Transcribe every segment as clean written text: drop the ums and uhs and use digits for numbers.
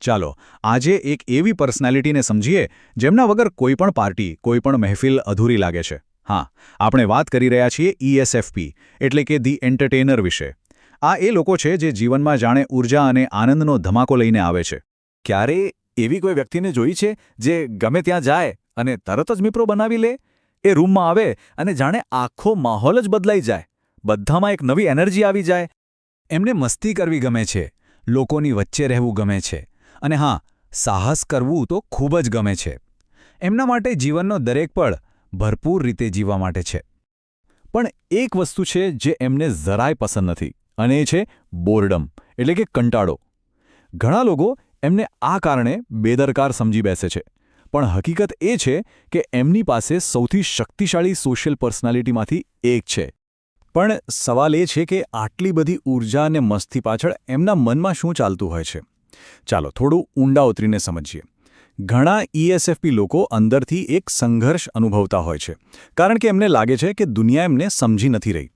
ચાલો આજે એક એવી પર્સનાલિટીને સમજીએ જેમના વગર કોઈપણ પાર્ટી કોઈપણ મહેફિલ અધૂરી લાગે છે. હા, આપણે વાત કરી રહ્યા છીએ ESFP એટલે કે ધી એન્ટરટેનર વિશે. આ એ લોકો છે જે જીવનમાં જાણે ઊર્જા અને આનંદનો ધમાકો લઈને આવે છે. ક્યારે એવી કોઈ વ્યક્તિને જોઈ છે જે ગમે ત્યાં જાય અને તરત જ મિત્રો બનાવી લે? એ રૂમમાં આવે અને જાણે આખો માહોલ જ બદલાઈ જાય, બધામાં એક નવી એનર્જી આવી જાય. એમને મસ્તી કરવી ગમે છે, લોકોની વચ્ચે રહેવું ગમે છે અને હા, સાહસ કરવું તો ખૂબ જ ગમે છે. એમના માટે જીવનનો દરેક પળ ભરપૂર રીતે જીવવા માટે છે. પણ એક વસ્તુ છે જે એમને જરાય પસંદ નથી, અને એ છે બોર્ડમ એટલે કે કંટાળો. ઘણા લોકો એમને આ કારણે બેદરકાર સમજી બેસે છે, પણ હકીકત એ છે કે એમની પાસે સૌથી શક્તિશાળી સોશિયલ પર્સનાલિટીમાંથી એક છે. પણ સવાલ એ છે કે આટલી બધી ઊર્જા અને મસ્તી પાછળ એમના મનમાં શું ચાલતું હોય છે? ચાલો થોડું ઊંડા ઉતરીને સમજીએ. ઘણા ESFP લોકો અંદરથી એક સંઘર્ષ અનુભવતા હોય છે, કારણ કે એમને લાગે છે કે દુનિયા એમને સમજી નથી રહી.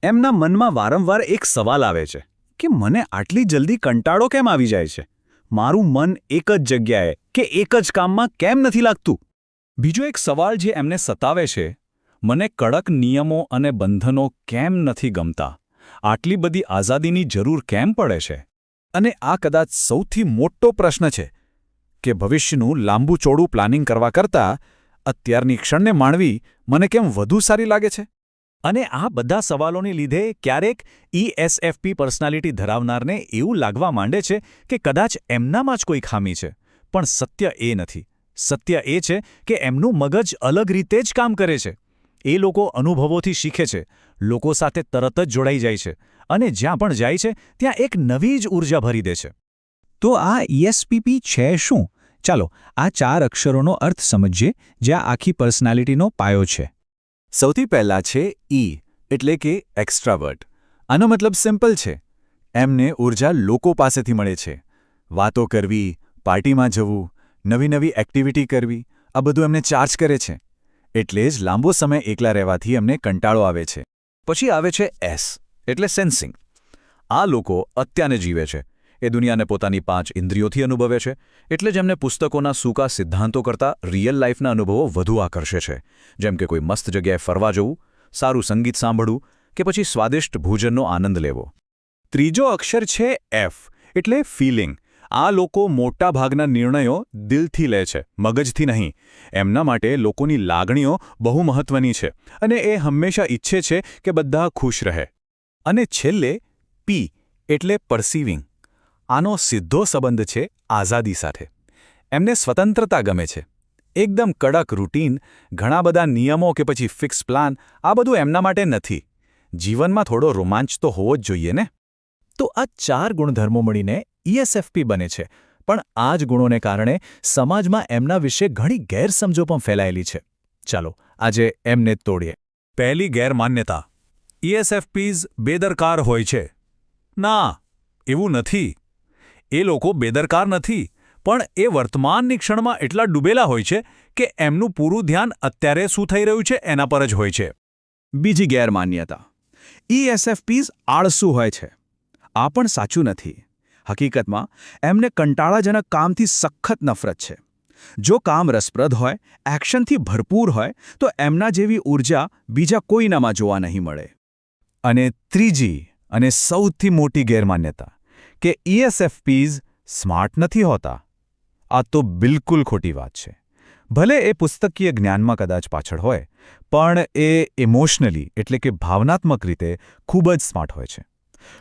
એમના મનમાં વારંવાર એક સવાલ આવે છે કે મને આટલી જલ્દી કંટાળો કેમ આવી જાય છે? મારું મન એક જ જગ્યાએ કે એક જ કામમાં કેમ નથી લાગતું? બીજો એક સવાલ જે એમને સતાવે છે, મને કડક નિયમો અને બંધનો કેમ નથી ગમતા? આટલી બધી આઝાદીની જરૂર કેમ પડે છે? અને આ કદાચ સૌથી મોટો પ્રશ્ન છે કે ભવિષ્યનું લાંબુ ચોડું પ્લાનિંગ કરવા કરતાં અત્યારની ક્ષણને માણવી મને કેમ વધુ સારી લાગે છે? અને આ બધા સવાલોને લીધે ક્યારેક ESFP પર્સનાલિટી ધરાવનારને એવું લાગવા માંડે છે કે કદાચ એમનામાં જ કોઈ ખામી છે. પણ સત્ય એ નથી. સત્ય એ છે કે એમનું મગજ અલગ રીતે જ કામ કરે છે. એ લોકો અનુભવોથી શીખે છે, લોકો સાથે તરત જ જોડાઈ જાય છે, અને જ્યાં પણ જાય છે ત્યાં એક નવી જ ઊર્જા ભરી દે છે. તો આ ESFP છે શું? ચાલો આ 4 અક્ષરોનો અર્થ સમજીએ, જ્યાં આખી પર્સનાલિટીનો પાયો છે. સૌથી પહેલા છે E એટલે કે એક્સ્ટ્રાવર્ટ. આનો મતલબ સિમ્પલ છે. એમને ઊર્જા લોકો પાસેથી મળે છે. વાતો કરવી, પાર્ટીમાં જવું, નવી નવી એક્ટિવિટી કરવી, આ બધું એમને ચાર્જ કરે છે. એટલે જ લાંબો સમય એકલા રહેવાથી એમને કંટાળો આવે છે. પછી આવે છે S એટલે સેન્સિંગ. આ લોકો અત્યારને જીવે છે. એ દુનિયાને પોતાની 5 ઇન્દ્રિયોથી અનુભવે છે, એટલે જ એમને પુસ્તકોના સૂકા સિદ્ધાંતો કરતાં રિયલ લાઈફના અનુભવો વધુ આકર્ષે છે. જેમ કે કોઈ મસ્ત જગ્યાએ ફરવા જવું, સારું સંગીત સાંભળવું કે પછી સ્વાદિષ્ટ ભોજનનો આનંદ લેવો. ત્રીજો અક્ષર છે F એટલે ફીલિંગ. આ લોકો મોટાભાગના નિર્ણયો દિલથી લે છે, મગજથી નહીં. એમના માટે લોકોની લાગણીઓ બહુ મહત્વની છે, અને એ હંમેશા ઈચ્છે છે કે બધા ખુશ રહે. અને છેલ્લે P એટલે પરસીવિંગ. આનો સીધો સંબંધ છે આઝાદી સાથે. એમને સ્વતંત્રતા ગમે છે. એકદમ કડક રૂટીન, ઘણા બધા નિયમો કે પછી ફિક્સ પ્લાન, આ બધું એમના માટે નથી. જીવનમાં થોડો રોમાંચ તો હોવો જ જોઈએ ને? તો આ 4 ગુણધર્મો મળીને ESFP બને છે, પણ આ જ ગુણોને કારણે સમાજમાં એમના વિશે ઘણી ગેરસમજો પણ ફેલાયેલી છે. ચાલો આજે એમને તોડીએ. પહેલી ગેરમાન્યતા: ESFPs બેદરકાર હોય છે. ના, એવું નથી. એ લોકો બેદરકાર નથી, પણ એ વર્તમાનની ક્ષણમાં એટલા ડૂબેલા હોય છે કે એમનું પૂરું ધ્યાન અત્યારે શું થઈ રહ્યું છે એના પર જ હોય છે. બીજી ગેરમાન્યતા: ESFPs આળસુ હોય છે. આ પણ સાચું નથી. હકીકતમાં એમને કંટાળાજનક કામથી સખત નફરત છે. જો કામ રસપ્રદ હોય, એક્શનથી ભરપૂર હોય, તો એમના જેવી ઊર્જા બીજા કોઈનામાં જોવા નહીં મળે. અને ત્રીજી અને સૌથી મોટી ગેરમાન્યતા કે ESFPs સ્માર્ટ નથી હોતા. આ તો બિલકુલ ખોટી વાત છે. ભલે એ પુસ્તકીય જ્ઞાનમાં કદાચ પાછળ હોય, પણ એ ઇમોશનલી એટલે કે ભાવનાત્મક રીતે ખૂબ જ સ્માર્ટ હોય છે.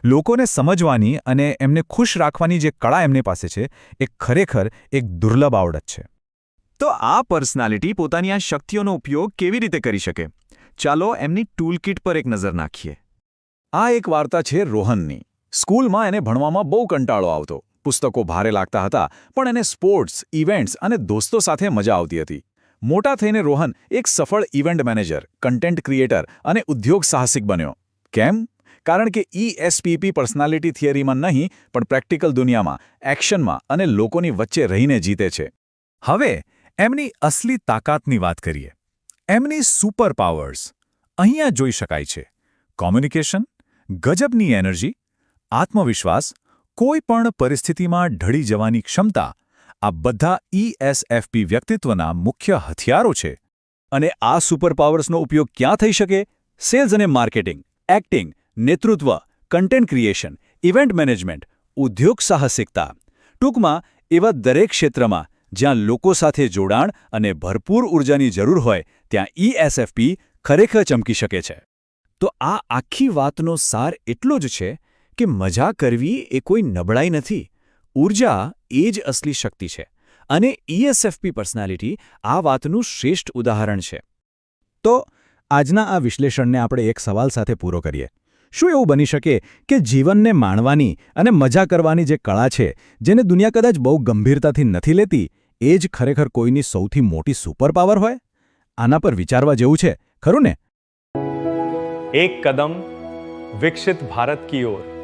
લોકોને સમજવાની અને એમને ખુશ રાખવાની જે કળા એમની પાસે છે, એ ખરેખર એક દુર્લભ આવડત છે. તો આ પર્સનાલિટી પોતાની આ શક્તિઓનો ઉપયોગ કેવી રીતે કરી શકે? ચાલો એમની ટૂલકિટ પર એક નજર નાખીએ. આ એક વાર્તા છે રોહનની. સ્કૂલમાં એને ભણવામાં બહુ કંટાળો આવતો. પુસ્તકો ભારે લાગતા હતા, પણ એને સ્પોર્ટ્સ, ઇવેન્ટ્સ અને દોસ્તો સાથે મજા આવતી હતી. મોટા થઈને રોહન એક સફળ ઇવેન્ટ મેનેજર, કન્ટેન્ટ ક્રિએટર અને ઉદ્યોગ સાહસિક બન્યો. કેમ? કારણ કે ESFP પર્સનાલિટી થિયરીમાં નહીં, પણ પ્રેક્ટિકલ દુનિયામાં, એક્શનમાં અને લોકોની વચ્ચે રહીને જીતે છે. હવે એમની અસલી તાકાતની વાત કરીએ. એમની સુપર પાવર્સ અહીંયા જોઈ શકાય છે. કોમ્યુનિકેશન, ગજબની એનર્જી, આત્મવિશ્વાસ, કોઈ પણ પરિસ્થિતિમાં ઢળી જવાની ક્ષમતા આ બધા ESFP વ્યક્તિત્વના મુખ્ય હથિયારો છે. અને આ સુપરપાવર્સનો ઉપયોગ ક્યાં થઈ શકે? સેલ્સ અને માર્કેટિંગ, એક્ટિંગ, નેતૃત્વ, કન્ટેન્ટ ક્રિએશન, ઇવેન્ટ મેનેજમેન્ટ, ઉદ્યોગ સાહસિકતા. ટૂંકમાં એવા દરેક ક્ષેત્રમાં જ્યાં લોકો સાથે જોડાણ અને ભરપૂર ઊર્જાની જરૂર હોય ત્યાં ESFP ખરેખર ચમકી શકે છે. તો આ આખી વાતનો સાર એટલો જ છે કે મજા કરવી એ કોઈ નબળાઈ નથી. ઊર્જા એ જ અસલી શક્તિ છે. અને ESFP પર્સનાલિટી આ વાતનું શ્રેષ્ઠ ઉદાહરણ છે. તો આજના આ વિશ્લેષણને આપણે એક સવાલ સાથે પૂરો કરીએ. શું એવું બની શકે કે જીવનને માણવાની અને મજા કરવાની જે કળા છે, જેને દુનિયા કદાચ બહુ ગંભીરતાથી નથી લેતી, એ જ ખરેખર કોઈની સૌથી મોટી સુપરપાવર હોય? આના પર વિચારવા જેવું છે, ખરું ને? एक कदम विकसित भारत की ओर।